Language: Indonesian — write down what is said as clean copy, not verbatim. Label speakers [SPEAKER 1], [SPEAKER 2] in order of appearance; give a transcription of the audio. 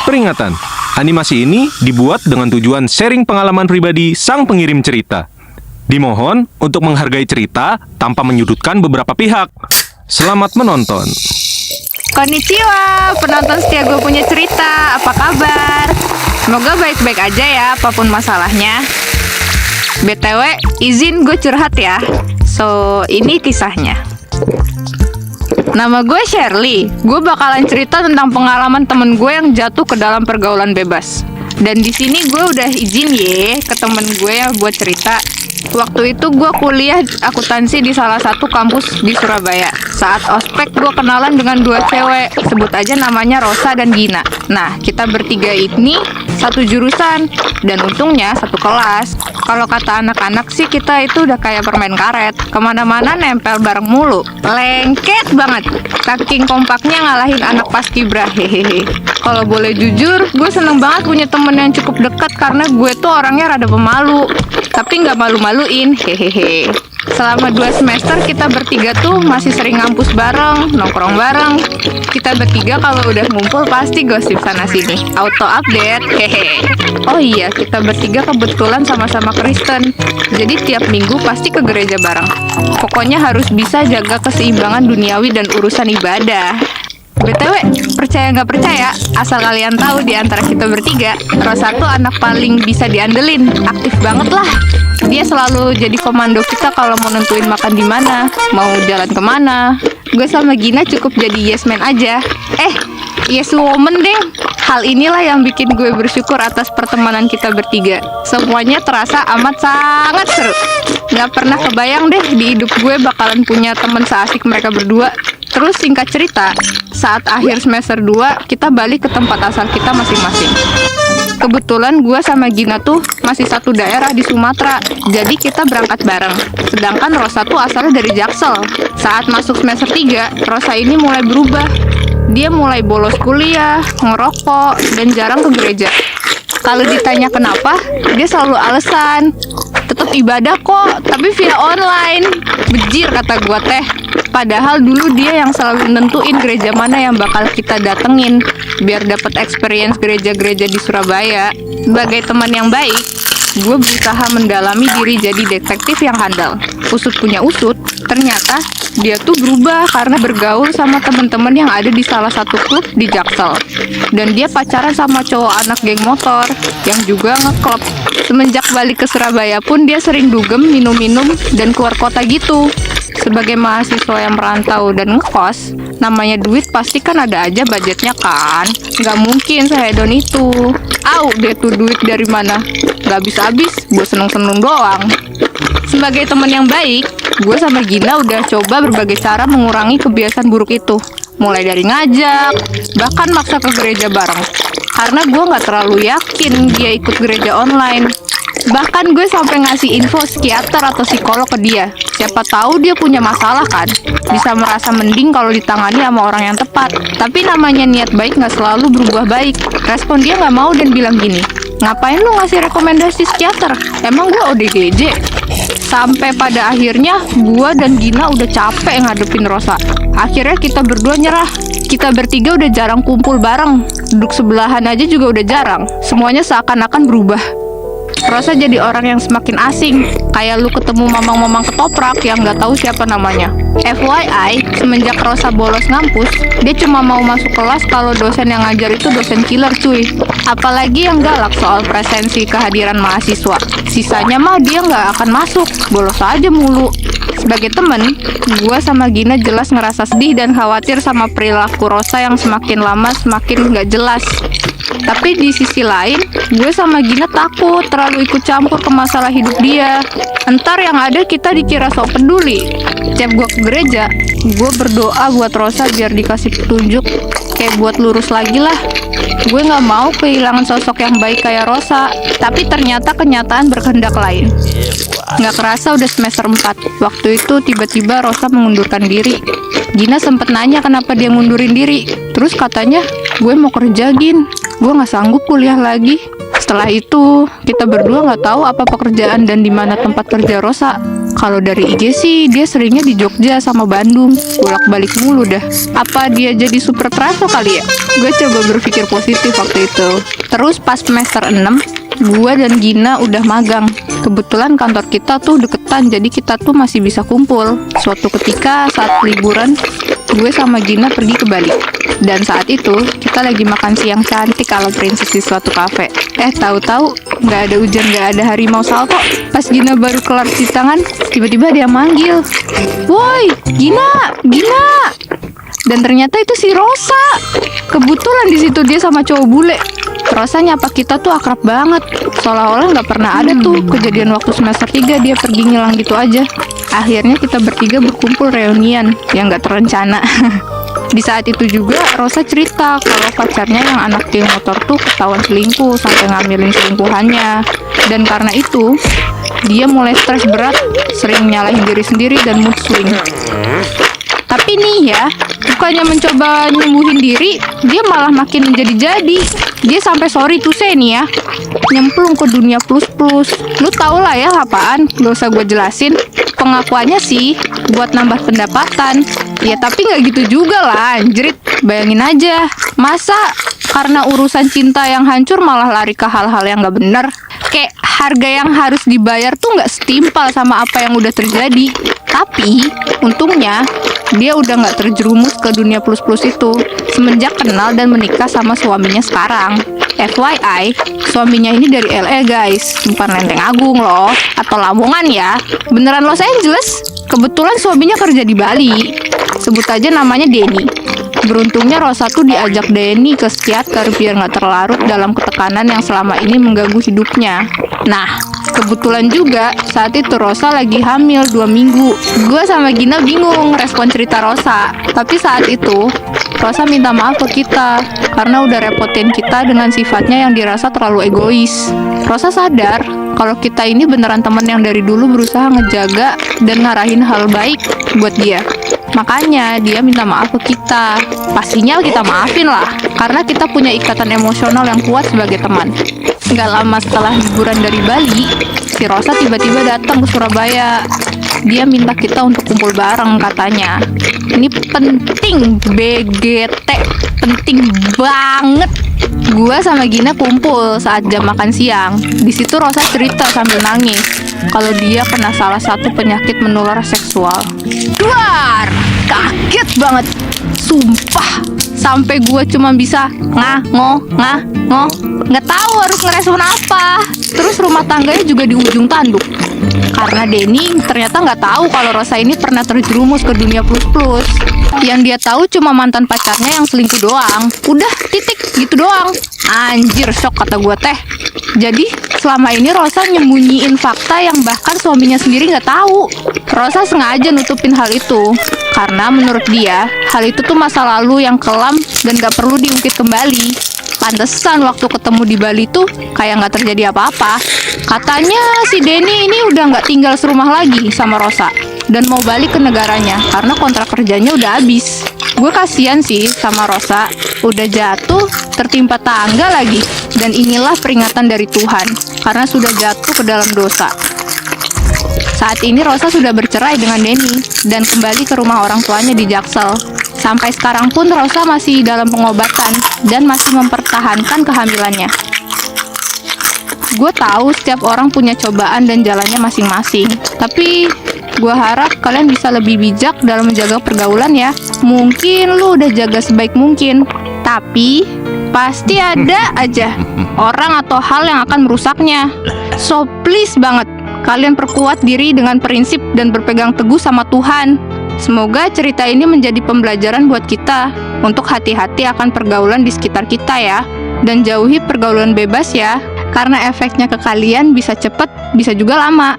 [SPEAKER 1] Peringatan, animasi ini dibuat dengan tujuan sharing pengalaman pribadi sang pengirim cerita. Dimohon untuk menghargai cerita tanpa menyudutkan beberapa pihak. Selamat menonton.
[SPEAKER 2] Konnichiwa, penonton setia Gue Punya Cerita. Apa kabar? Semoga baik-baik aja ya, apapun masalahnya. BTW, izin gue curhat ya. So, ini kisahnya. Nama gue Shirley. Gue bakalan cerita tentang pengalaman temen gue yang jatuh ke dalam pergaulan bebas. Dan di sini gue udah izin ke temen gue yang buat cerita. Waktu itu gue kuliah akuntansi di salah satu kampus di Surabaya. Saat ospek gue kenalan dengan dua cewek, sebut aja namanya Rosa dan Gina. Nah, kita bertiga ini satu jurusan dan untungnya satu kelas. Kalau kata anak-anak sih kita itu udah kayak permain karet, kemana-mana nempel bareng mulu, lengket banget. Saking kompaknya ngalahin anak paskibra, hehehe. Kalau boleh jujur, gue seneng banget punya temen yang cukup dekat karena gue tuh orangnya rada pemalu, tapi nggak malu-maluin, hehehe. Selama 2 semester kita bertiga tuh masih sering ngampus bareng, nongkrong bareng. Kita bertiga kalau udah ngumpul pasti gosip sana sini, auto update, hehe. Oh iya, kita bertiga kebetulan sama-sama Kristen, jadi tiap minggu pasti ke gereja bareng. Pokoknya harus bisa jaga keseimbangan duniawi dan urusan ibadah. BTW, percaya nggak percaya, asal kalian tahu di antara kita bertiga, Rosa tuh anak paling bisa diandelin, aktif banget lah. Dia selalu jadi komando kita kalau mau nentuin makan di mana, mau jalan kemana. Gue sama Gina cukup jadi yes man aja. Yes woman deh. Hal inilah yang bikin gue bersyukur atas pertemanan kita bertiga. Semuanya terasa amat sangat seru. Gak pernah kebayang deh di hidup gue bakalan punya temen seasik mereka berdua. Terus singkat cerita, saat akhir semester 2, kita balik ke tempat asal kita masing-masing. Kebetulan gue sama Gina tuh masih satu daerah di Sumatera, jadi kita berangkat bareng. Sedangkan Rosa tuh asalnya dari Jaksel. Saat masuk semester 3, Rosa ini mulai berubah. Dia mulai bolos kuliah, ngerokok, dan jarang ke gereja. Kalau ditanya kenapa, dia selalu alasan, tetap ibadah kok, tapi via online. Bejir kata gua teh. Padahal dulu dia yang selalu nentuin gereja mana yang bakal kita datengin, biar dapat experience gereja-gereja di Surabaya. Sebagai teman yang baik, gue berusaha mendalami diri jadi detektif yang handal. Usut punya usut, ternyata dia tuh berubah karena bergaul sama temen-temen yang ada di salah satu klub di Jaksel. Dan dia pacaran sama cowok anak geng motor yang juga ngeklub. Semenjak balik ke Surabaya pun dia sering dugem, minum-minum, dan keluar kota gitu. Sebagai mahasiswa yang merantau dan ngekos, namanya duit pasti kan ada aja budgetnya kan. Gak mungkin sehedon itu. Dia tuh duit dari mana? Gak habis-habis, gue seneng-seneng doang. Sebagai teman yang baik, gue sama Gina udah coba berbagai cara mengurangi kebiasaan buruk itu. Mulai dari ngajak, bahkan maksa ke gereja bareng. Karena gue gak terlalu yakin dia ikut gereja online. Bahkan gue sampai ngasih info psikiater atau psikolog ke dia. Siapa tahu dia punya masalah kan. Bisa merasa mending kalau ditangani sama orang yang tepat. Tapi namanya niat baik gak selalu berubah baik. Respon dia gak mau dan bilang gini, ngapain lu ngasih rekomendasi psikiater? Emang gue ODGJ? Sampai pada akhirnya gue dan Gina udah capek ngadepin Rosa. Akhirnya kita berdua nyerah. Kita bertiga udah jarang kumpul bareng. Duduk sebelahan aja juga udah jarang. Semuanya seakan-akan berubah. Rosa jadi orang yang semakin asing, kayak lu ketemu mamang-mamang ketoprak yang gak tahu siapa namanya. FYI, semenjak Rosa bolos ngampus, dia cuma mau masuk kelas kalau dosen yang ngajar itu dosen killer cuy. Apalagi yang galak soal presensi kehadiran mahasiswa. Sisanya mah dia gak akan masuk, bolos aja mulu. Sebagai temen, gue sama Gina jelas ngerasa sedih dan khawatir sama perilaku Rosa yang semakin lama semakin gak jelas. Tapi di sisi lain, gue sama Gina takut terlalu ikut campur ke masalah hidup dia. Entar yang ada kita dikira sok peduli. Tiap gue ke gereja, gue berdoa buat Rosa biar dikasih petunjuk, kayak buat lurus lagi lah. Gue gak mau kehilangan sosok yang baik kayak Rosa. Tapi ternyata kenyataan berkehendak lain. Gak kerasa udah semester 4. Waktu itu tiba-tiba Rosa mengundurkan diri. Gina sempet nanya kenapa dia ngundurin diri. Terus katanya, gue mau kerja Gin, gue gak sanggup kuliah lagi. Setelah itu, kita berdua nggak tahu apa pekerjaan dan di mana tempat kerja Rosa. Kalau dari IG sih, dia seringnya di Jogja sama Bandung. Bolak-balik mulu dah. Apa dia jadi super travel kali ya? Gue coba berpikir positif waktu itu. Terus pas semester 6, gue dan Gina udah magang. Kebetulan kantor kita tuh deketan, jadi kita tuh masih bisa kumpul. Suatu ketika saat liburan, gue sama Gina pergi ke Bali. Dan saat itu, kita lagi makan siang cantik ala princess di suatu kafe. Tahu-tahu nggak ada hujan, nggak ada harimau salto. Pas Gina baru kelar cuci tangan, tiba-tiba dia manggil, "Woi, Gina, Gina!" Dan ternyata itu si Rosa. Kebetulan di situ dia sama cowok bule. Rosa nyapa kita tuh akrab banget. Seolah-olah nggak pernah ada tuh kejadian waktu semester 3 dia pergi ngilang gitu aja. Akhirnya kita bertiga berkumpul reunian yang nggak terencana. Di saat itu juga Rosa cerita kalau pacarnya yang anak geng motor tuh ketahuan selingkuh sampai ngambilin selingkuhannya. Dan karena itu, dia mulai stres berat, sering nyalahin diri sendiri dan mood swing. Tapi nih ya, bukannya mencoba nyembuhin diri, dia malah makin menjadi-jadi. Dia sampai sorry tuh nih ya, nyemplung ke dunia plus-plus. Lu tau lah ya apaan, gak usah gue jelasin. Pengakuannya sih buat nambah pendapatan. Ya tapi gak gitu juga lah, anjrit. Bayangin aja, masa karena urusan cinta yang hancur malah lari ke hal-hal yang gak bener. Kayak harga yang harus dibayar tuh gak setimpal sama apa yang udah terjadi. Tapi untungnya dia udah gak terjerumus ke dunia plus-plus itu semenjak kenal dan menikah sama suaminya sekarang. FYI, suaminya ini dari LA guys, bukan Lenteng Agung loh, atau Lamongan ya, beneran Los Angeles. Kebetulan suaminya kerja di Bali, sebut aja namanya Denny. Beruntungnya Rosa tuh diajak Denny ke psikiater biar gak terlarut dalam ketekanan yang selama ini mengganggu hidupnya. Nah, kebetulan juga saat itu Rosa lagi hamil 2 minggu. Gue sama Gina bingung respon cerita Rosa. Tapi saat itu Rosa minta maaf ke kita karena udah repotin kita dengan sifatnya yang dirasa terlalu egois. Rosa sadar kalau kita ini beneran teman yang dari dulu berusaha ngejaga dan ngarahin hal baik buat dia. Makanya dia minta maaf ke kita. Pastinya kita maafin lah, karena kita punya ikatan emosional yang kuat sebagai teman. Gak lama setelah liburan dari Bali, si Rosa tiba-tiba datang ke Surabaya. Dia minta kita untuk kumpul bareng katanya. Ini penting, BGT, penting banget. Gua sama Gina kumpul saat jam makan siang. Di situ Rosa cerita sambil nangis kalau dia kena salah satu penyakit menular seksual. Duar, kaget banget, sumpah. Sampai gue cuma bisa nggak tahu harus ngerespon apa. Terus rumah tangganya juga di ujung tanduk. Karena Denny ternyata nggak tahu kalau Rosa ini pernah terjerumus ke dunia plus-plus. Yang dia tahu cuma mantan pacarnya yang selingkuh doang. Udah, titik, gitu doang. Anjir, shock kata gue teh. Jadi selama ini Rosa nyembunyiin fakta yang bahkan suaminya sendiri nggak tahu. Rosa sengaja nutupin hal itu karena menurut dia hal itu tuh masa lalu yang kelam dan gak perlu diungkit kembali. Pantesan waktu ketemu di Bali tuh kayak gak terjadi apa-apa. Katanya si Denny ini udah gak tinggal serumah lagi sama Rosa dan mau balik ke negaranya karena kontrak kerjanya udah habis. Gue kasihan sih sama Rosa, udah jatuh tertimpa tangga lagi. Dan inilah peringatan dari Tuhan karena sudah jatuh ke dalam dosa. Saat ini Rosa sudah bercerai dengan Denny dan kembali ke rumah orang tuanya di Jaksel. Sampai sekarang pun Rosa masih dalam pengobatan dan masih mempertahankan kehamilannya. Gue tahu setiap orang punya cobaan dan jalannya masing-masing. Tapi gue harap kalian bisa lebih bijak dalam menjaga pergaulan ya. Mungkin lu udah jaga sebaik mungkin, tapi pasti ada aja orang atau hal yang akan merusaknya. So please banget, kalian perkuat diri dengan prinsip dan berpegang teguh sama Tuhan. Semoga cerita ini menjadi pembelajaran buat kita untuk hati-hati akan pergaulan di sekitar kita ya. Dan jauhi pergaulan bebas ya, karena efeknya ke kalian bisa cepet, bisa juga lama.